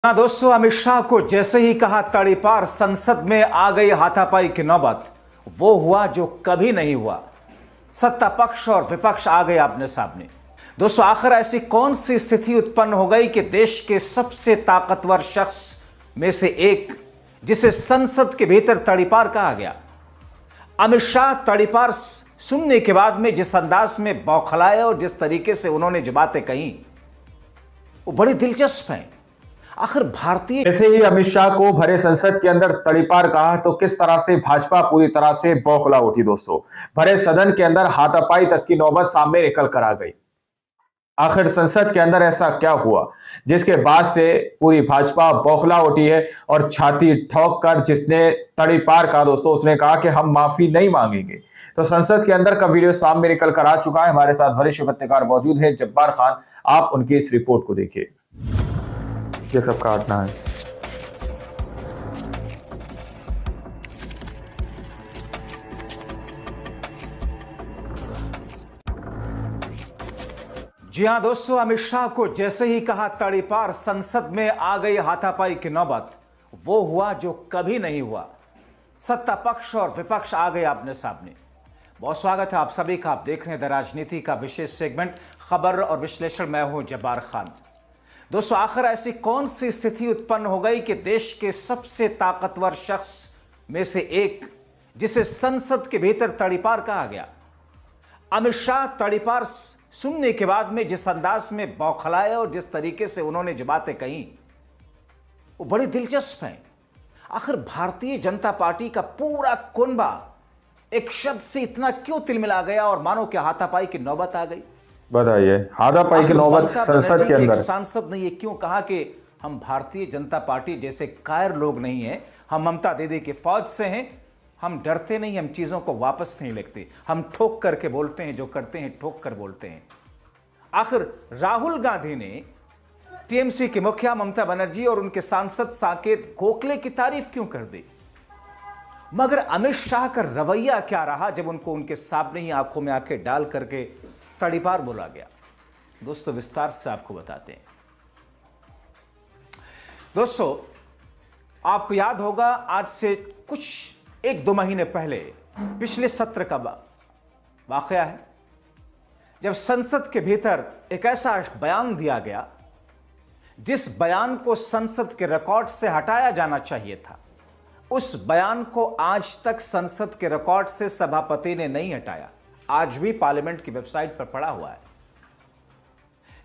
हाँ दोस्तों, अमित शाह को जैसे ही कहा तड़ीपार, संसद में आ गई हाथापाई की नौबत। वो हुआ जो कभी नहीं हुआ। सत्ता पक्ष और विपक्ष आ गए आमने सामने। दोस्तों, आखिर ऐसी कौन सी स्थिति उत्पन्न हो गई कि देश के सबसे ताकतवर शख्स में से एक, जिसे संसद के भीतर तड़ीपार कहा गया, अमित शाह तड़ीपार सुनने के बाद में जिस अंदाज में बौखलाए और जिस तरीके से उन्होंने जो बातें कही, वो बड़ी दिलचस्प है। आखिर भारतीय जैसे ही अमित शाह को भरे संसद के अंदर तड़ीपार कहा तो किस तरह से भाजपा पूरी तरह से बौखला उठी। दोस्तों, भरे सदन के अंदर हाथापाई तक की नौबत सामने निकल कर आ गई। आखिर संसद के अंदर ऐसा क्या हुआ जिसके बाद से पूरी भाजपा बौखला उठी है और छाती ठोक कर जिसने तड़ीपार कहा, दोस्तों उसने कहा कि हम माफी नहीं मांगेंगे। तो संसद के अंदर का वीडियो सामने निकल कर आ चुका है। हमारे साथ वरिष्ठ पत्रकार मौजूद है, जब्बार खान। आप उनकी इस रिपोर्ट को देखिए। ये सब काटना है। जी हां दोस्तों, अमित शाह को जैसे ही कहा तड़ीपार, संसद में आ गई हाथापाई की नौबत। वो हुआ जो कभी नहीं हुआ। सत्ता पक्ष और विपक्ष आ गए आमने सामने। बहुत स्वागत है आप सभी का। आप देख रहे हैं द राजनीति का विशेष सेगमेंट खबर और विश्लेषण। मैं हूं जब्बार खान। दोस्तों, आखिर ऐसी कौन सी स्थिति उत्पन्न हो गई कि देश के सबसे ताकतवर शख्स में से एक, जिसे संसद के भीतर तड़ीपार कहा गया, अमित शाह तड़ीपार सुनने के बाद में जिस अंदाज में बौखलाए और जिस तरीके से उन्होंने जो बातें कही, वो बड़ी दिलचस्प है। आखिर भारतीय जनता पार्टी का पूरा कुनबा एक शब्द से इतना क्यों तिलमिला गया और मानो कि हाथापाई की नौबत आ गई। बताइए, हाथापाई की नौबत संसद के अंदर। सांसद ने ये क्यों कहा कि हम भारतीय जनता पार्टी जैसे कायर लोग नहीं हैं, हम ममता दीदी की फौज से हैं, हम डरते नहीं, हम चीजों को वापस नहीं लेते, हम ठोक करके बोलते हैं, जो करते हैं ठोक कर बोलते हैं। आखिर राहुल गांधी ने टीएमसी के मुखिया ममता बनर्जी और उनके सांसद साकेत गोखले की तारीफ क्यों कर दी, मगर अमित शाह का रवैया क्या रहा जब उनको उनके सामने ही आंखों में आंखें डाल करके तड़ीपार बोला गया। दोस्तों, विस्तार से आपको बताते हैं। दोस्तों, आपको याद होगा, आज से कुछ 1-2 महीने पहले पिछले सत्र का वाकया है, जब संसद के भीतर एक ऐसा बयान दिया गया जिस बयान को संसद के रिकॉर्ड से हटाया जाना चाहिए था। उस बयान को आज तक संसद के रिकॉर्ड से सभापति ने नहीं हटाया। आज भी पार्लियामेंट की वेबसाइट पर पड़ा हुआ है।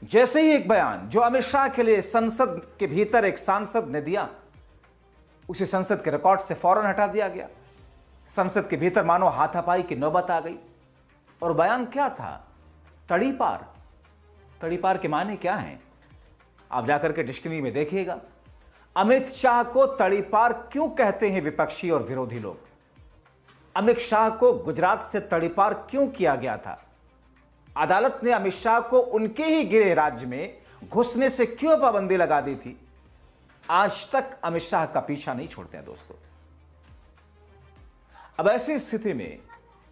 जैसे ही एक बयान जो अमित शाह के लिए संसद के भीतर एक सांसद ने दिया, उसे संसद के रिकॉर्ड से फौरन हटा दिया गया। संसद के भीतर मानो हाथापाई की नौबत आ गई। और बयान क्या था? तड़ीपार। तड़ीपार के माने क्या हैं? आप जाकर के डिक्शनरी में देखिएगा। अमित शाह को तड़ीपार क्यों कहते हैं विपक्षी और विरोधी लोग? अमित शाह को गुजरात से तड़ीपार क्यों किया गया था? अदालत ने अमित शाह को उनके ही गृह राज्य में घुसने से क्यों पाबंदी लगा दी थी? आज तक अमित शाह का पीछा नहीं छोड़ते हैं दोस्तों। अब ऐसी स्थिति में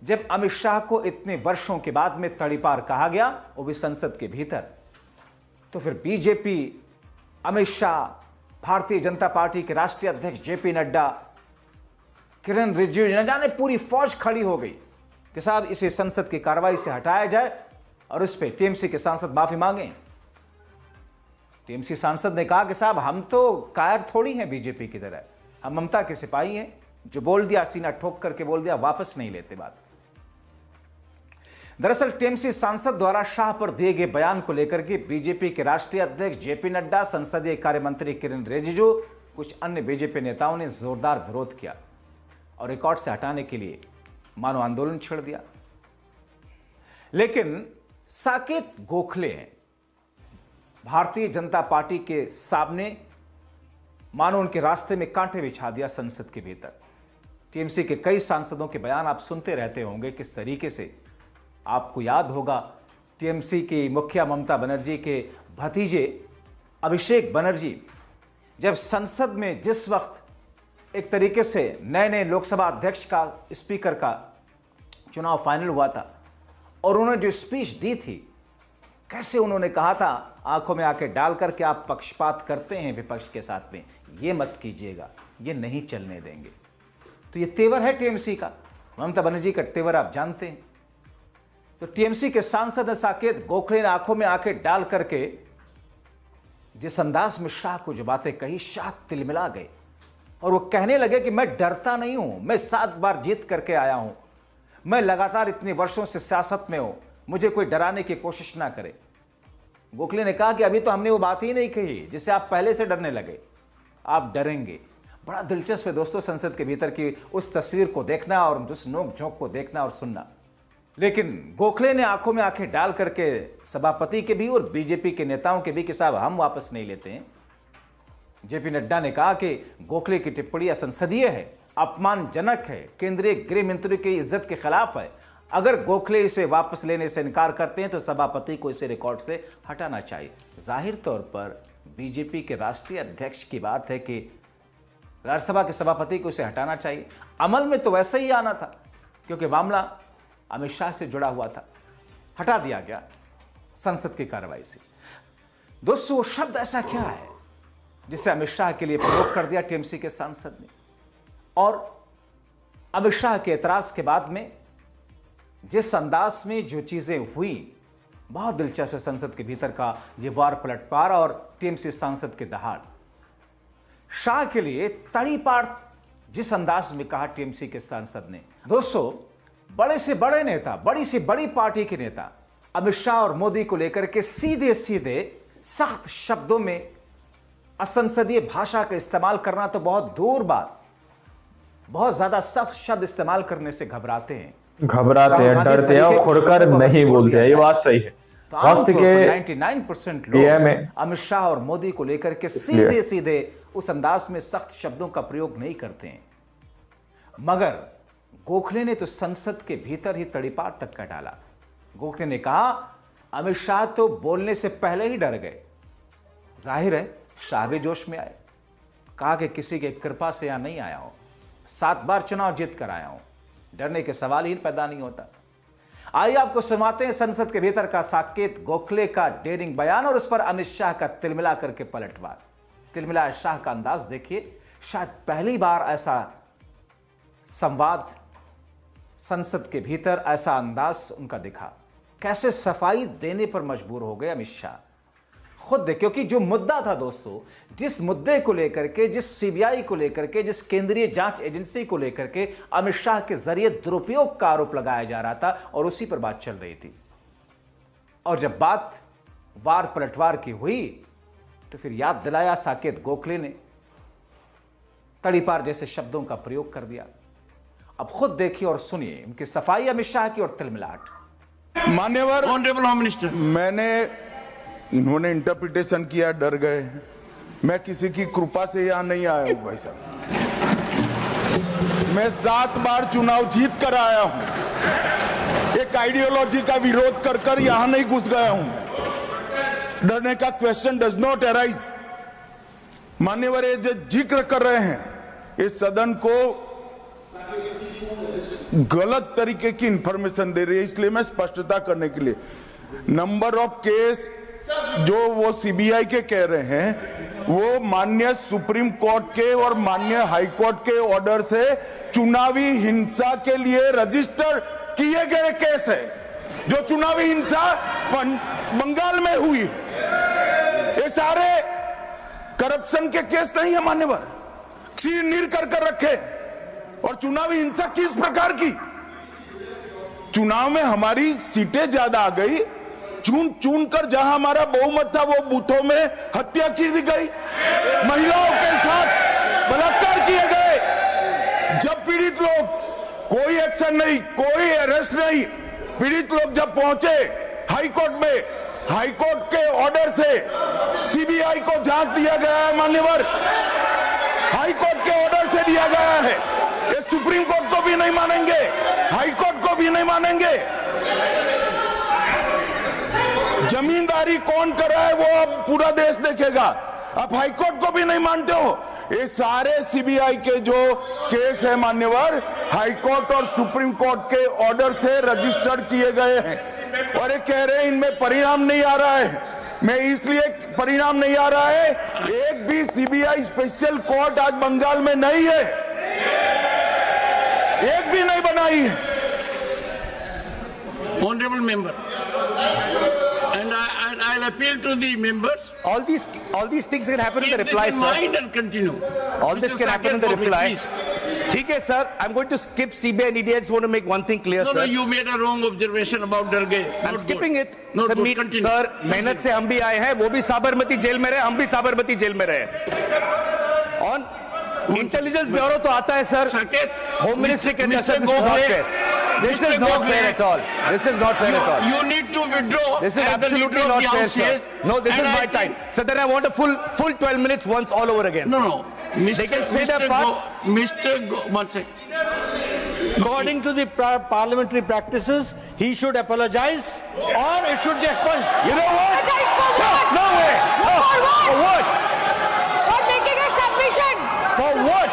जब अमित शाह को इतने वर्षों के बाद में तड़ीपार कहा गया, वो भी संसद के भीतर, तो फिर बीजेपी, अमित शाह, भारतीय जनता पार्टी के राष्ट्रीय अध्यक्ष जेपी नड्डा, किरण रिजिजू, न जाने पूरी फौज खड़ी हो गई कि साहब इसे संसद की कार्रवाई से हटाया जाए और उस पर टीएमसी के सांसद माफी मांगे। टीएमसी सांसद ने कहा कि साहब हम तो कायर थोड़ी हैं बीजेपी की तरह, हम ममता के सिपाही हैं, जो बोल दिया सीना ठोक करके बोल दिया, वापस नहीं लेते बात। दरअसल टीएमसी सांसद द्वारा शाह पर दिए गए बयान को लेकर के बीजेपी के राष्ट्रीय अध्यक्ष जेपी नड्डा, संसदीय कार्य मंत्री किरण रिजिजू, कुछ अन्य बीजेपी नेताओं ने जोरदार विरोध किया और रिकॉर्ड से हटाने के लिए मानो आंदोलन छेड़ दिया। लेकिन साकेत गोखले हैं भारतीय जनता पार्टी के सामने, मानो उनके रास्ते में कांटे बिछा दिया संसद के भीतर। टीएमसी के कई सांसदों के बयान आप सुनते रहते होंगे किस तरीके से। आपको याद होगा, टीएमसी की मुखिया ममता बनर्जी के भतीजे अभिषेक बनर्जी जब संसद में जिस वक्त एक तरीके से नए नए लोकसभा अध्यक्ष का, स्पीकर का चुनाव फाइनल हुआ था और उन्होंने जो स्पीच दी थी, कैसे उन्होंने कहा था आंखों में आंखें डालकर के आप पक्षपात करते हैं विपक्ष के साथ में, ये मत कीजिएगा, ये नहीं चलने देंगे। तो ये तेवर है टीएमसी का, ममता बनर्जी का तेवर आप जानते हैं। तो टीएमसी के सांसद साकेत गोखले ने आंखों में आंखें डाल करके जिस अंदाज में शाह को जो बातें कही, शाह तिलमिला गए और वो कहने लगे कि मैं डरता नहीं हूं, मैं 7 बार जीत करके आया हूं, मैं लगातार इतने वर्षों से सियासत में हूं, मुझे कोई डराने की कोशिश ना करे। गोखले ने कहा कि अभी तो हमने वो बात ही नहीं कही जिससे आप पहले से डरने लगे, आप डरेंगे। बड़ा दिलचस्प है दोस्तों संसद के भीतर की उस तस्वीर को देखना और उस नोक झोंक को देखना और सुनना। लेकिन गोखले ने आंखों में आंखें डाल करके सभापति के भी और बीजेपी के नेताओं के भी कि साहब हम वापस नहीं लेते हैं। जेपी नड्डा ने कहा कि गोखले की टिप्पणी असंसदीय है, अपमानजनक है, केंद्रीय गृह मंत्री की इज्जत के खिलाफ है। अगर गोखले इसे वापस लेने से इनकार करते हैं तो सभापति को इसे रिकॉर्ड से हटाना चाहिए। जाहिर तौर पर बीजेपी के राष्ट्रीय अध्यक्ष की बात है कि राज्यसभा के सभापति को इसे हटाना चाहिए। अमल में तो वैसे ही आना था क्योंकि मामला अमित शाह से जुड़ा हुआ था, हटा दिया गया संसद की कार्रवाई से। दोस्तों वो शब्द ऐसा क्या है जिसे अमित शाह के लिए प्रयोग कर दिया टीएमसी के सांसद ने? और अमित शाह के एतराज के बाद में जिस अंदाज में जो चीजें हुई, बहुत दिलचस्प है संसद के भीतर का ये वार पलटवार और टीएमसी सांसद के दहाड़। शाह के लिए तड़ीपार जिस अंदाज में कहा टीएमसी के सांसद ने। दोस्तों बड़े से बड़े नेता, बड़ी से बड़ी पार्टी के नेता अमित शाह और मोदी को लेकर के सीधे सीधे सख्त शब्दों में असंसदीय भाषा का इस्तेमाल करना तो बहुत दूर बात, बहुत ज्यादा सख्त शब्द इस्तेमाल करने से घबराते हैं, डरते हैं और खुलकर नहीं बोलते हैं। ये बात सही है। वक्त के 99% लोग अमित शाह और मोदी को लेकर के सीधे सीधे उस अंदाज में सख्त शब्दों का प्रयोग नहीं करते हैं। मगर गोखले ने तो संसद के भीतर ही तड़ीपार तक का डाला। गोखले ने कहा अमित शाह तो बोलने से पहले ही डर गए। जाहिर है शाह भी जोश में आए, कहा कि किसी के कृपा से यहां नहीं आया हूं, 7 बार चुनाव जीत कर आया हूं, डरने के सवाल ही पैदा नहीं होता। आइए आपको सुनाते हैं संसद के भीतर का साकेत गोखले का डेयरिंग बयान और उस पर अमित शाह का तिलमिला करके पलटवार। तिलमिला शाह का अंदाज देखिए, शायद पहली बार ऐसा संवाद संसद के भीतर, ऐसा अंदाज उनका दिखा। कैसे सफाई देने पर मजबूर हो गए अमित शाह खुद दे, क्योंकि जो मुद्दा था दोस्तों, जिस मुद्दे को लेकर के, जिस सीबीआई को लेकर के, जिस केंद्रीय जांच एजेंसी को लेकर के अमित शाह के जरिए दुरुपयोग का आरोप लगाया जा रहा था और उसी पर बात चल रही थी। और जब बात वार पलटवार की हुई तो फिर याद दिलाया साकेत गोखले ने, तड़ीपार जैसे शब्दों का प्रयोग कर दिया। अब खुद देखिए और सुनिए उनकी सफाई अमित शाह की और तिलमिलाहट। मान्यवर ऑनरेबल होम मिनिस्टर, इन्होंने इंटरप्रिटेशन किया, डर गए। मैं किसी की कृपा से यहां नहीं आया हूं भाई साहब, मैं 7 बार चुनाव जीत कर आया हूं। एक आइडियोलॉजी का विरोध कर कर यहां नहीं घुस गया हूं। डरने का क्वेश्चन डज नॉट अराइज। मान्यवर ये जो जिक्र कर रहे हैं इस सदन को गलत तरीके की इंफॉर्मेशन दे रही है, इसलिए मैं स्पष्टता करने के लिए, नंबर ऑफ केस जो वो सीबीआई के कह रहे हैं वो माननीय सुप्रीम कोर्ट के और माननीय हाई कोर्ट के ऑर्डर से चुनावी हिंसा के लिए रजिस्टर किए गए केस है। जो चुनावी हिंसा बंगाल में हुई, ये सारे करप्शन के केस नहीं है मान्यवर, छीन कर रखे। और चुनावी हिंसा किस प्रकार की? चुनाव में हमारी सीटें ज्यादा आ गई, चुन कर जहां हमारा बहुमत था वो बूथों में हत्या की गई, महिलाओं के साथ बलात्कार किए गए। जब पीड़ित लोग, कोई एक्शन नहीं, कोई अरेस्ट नहीं, पीड़ित लोग जब पहुंचे हाईकोर्ट में, हाईकोर्ट के ऑर्डर से सीबीआई को जांच दिया गया है मान्यवर, हाईकोर्ट के ऑर्डर से दिया गया है। ये सुप्रीम कोर्ट को भी नहीं मानेंगे, हाईकोर्ट को भी नहीं मानेंगे। जमींदारी कौन कर रहा है वो अब पूरा देश देखेगा। आप हाईकोर्ट को भी नहीं मानते हो। ये सारे सीबीआई के जो केस है मान्यवर, हाईकोर्ट और सुप्रीम कोर्ट के ऑर्डर से रजिस्टर्ड किए गए हैं। और ये कह रहे हैं इनमें परिणाम नहीं आ रहा है। मैं इसलिए परिणाम नहीं आ रहा है, एक भी सीबीआई स्पेशल कोर्ट आज बंगाल में नहीं है, एक भी नहीं बनाई है। Honorable member, and I'll appeal to the members. All these things can happen in the Keep reply, this in sir. mind and continue. All this Mr. can happen in the Saket, reply. please. ठीक है, sir. I'm going to skip CBI and ED. I just want to make one thing clear, No, sir. you made a wrong observation about Darge. I'm skipping it. No, Sir, continue. sir, मेहनत से हम भी आए हैं, वो भी Sabarmati jail में रहे, हम भी साबरमती जेल में रहे। On इंटेलिजेंस ब्यूरो तो आता है, sir. Saket, होम मिनिस्ट्री के अंदर, Mr. sir, this is not Gokhale, fair. This Mr. is not Gokhale, fair at all. This is not fair at all. You need to withdraw. This is as the absolutely leader of not the fair, House sir. says, No, this is and I my time. think- So then I want a full 12 minutes once all over again. No, no. They can say their part. One second. According to the parliamentary practices, he should apologize or it should be expunged. You know what? Apologize for Sir, what? no way. No. For what? For what? For making a submission. For what?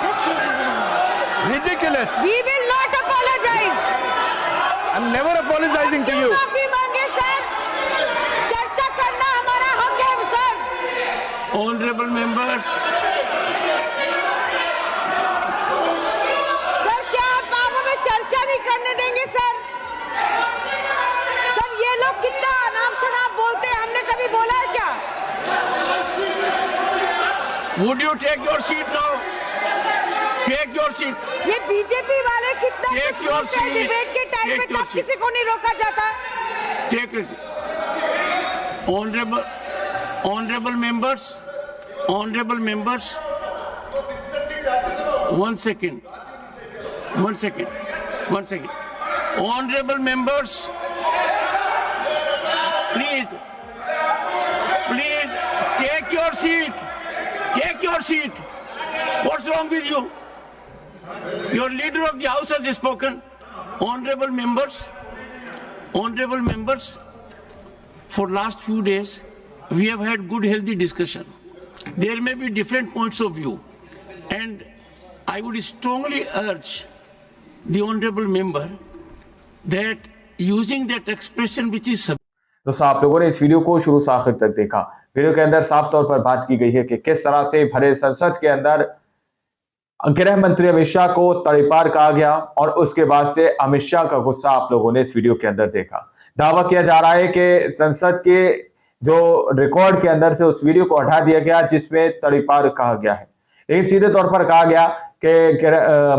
Just say something. Ridiculous. We will not apologize. I'm never apologizing to you. माफी मांगे sir, चर्चा करना हमारा हक है sir. Honorable members, sir क्या आप हमें चर्चा नहीं करने देंगे सर? सर ये लोग कितना अनाप शनाप बोलते हैं, हमने कभी बोला है क्या? would you take your seat now? Take your seat. ये बीजेपी वाले कितना Take कुछ your बोलते हैं seat. डिबेट के टाइम Take में, your तब किसी को नहीं रोका जाता। Take it. Honorable members, one second. Honorable members, please, take your seat. Take your seat. What's wrong with you? Your leader of the house has spoken. Honorable members, for last few days, we have had good healthy discussion. There may be different points of view, and I would strongly urge the honorable member that using that expression which is दोस्तों, आप लोगों ने इस video को शुरू से आखिर तक देखा। वीडियो के अंदर साफ तौर पर बात की गई है कि किस तरह से भरे संसद के अंदर गृह मंत्री अमित शाह को तड़ीपार कहा गया और उसके बाद से अमित शाह का गुस्सा आप लोगों ने इस वीडियो के अंदर देखा। दावा किया जा रहा है कि संसद के जो रिकॉर्ड के अंदर से उस वीडियो को हटा दिया गया जिसमें तड़ीपार कहा गया है। लेकिन सीधे तौर पर कहा गया कि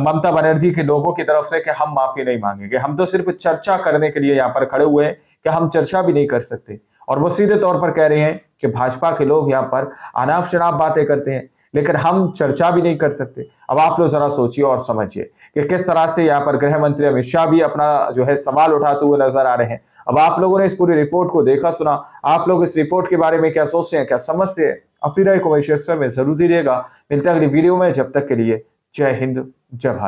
ममता बनर्जी के लोगों की तरफ से कि हम माफी नहीं मांगेंगे, हम तो सिर्फ चर्चा करने के लिए यहाँ पर खड़े हुए हैं कि हम चर्चा भी नहीं कर सकते। और वो सीधे तौर पर कह रहे हैं कि भाजपा के लोग यहाँ पर अनाप शनाप बातें करते हैं लेकिन हम चर्चा भी नहीं कर सकते। अब आप लोग जरा सोचिए और समझिए कि किस तरह से यहाँ पर गृह मंत्री अमित शाह भी अपना जो है सवाल उठाते हुए नजर आ रहे हैं। अब आप लोगों ने इस पूरी रिपोर्ट को देखा सुना, आप लोग इस रिपोर्ट के बारे में क्या सोचते हैं, क्या समझते हैं? अपनी राय को कमेंट सेक्शन में जरूर दीजिएगा। मिलते हैं अगली वीडियो में, जब तक के लिए जय हिंद, जय भारत।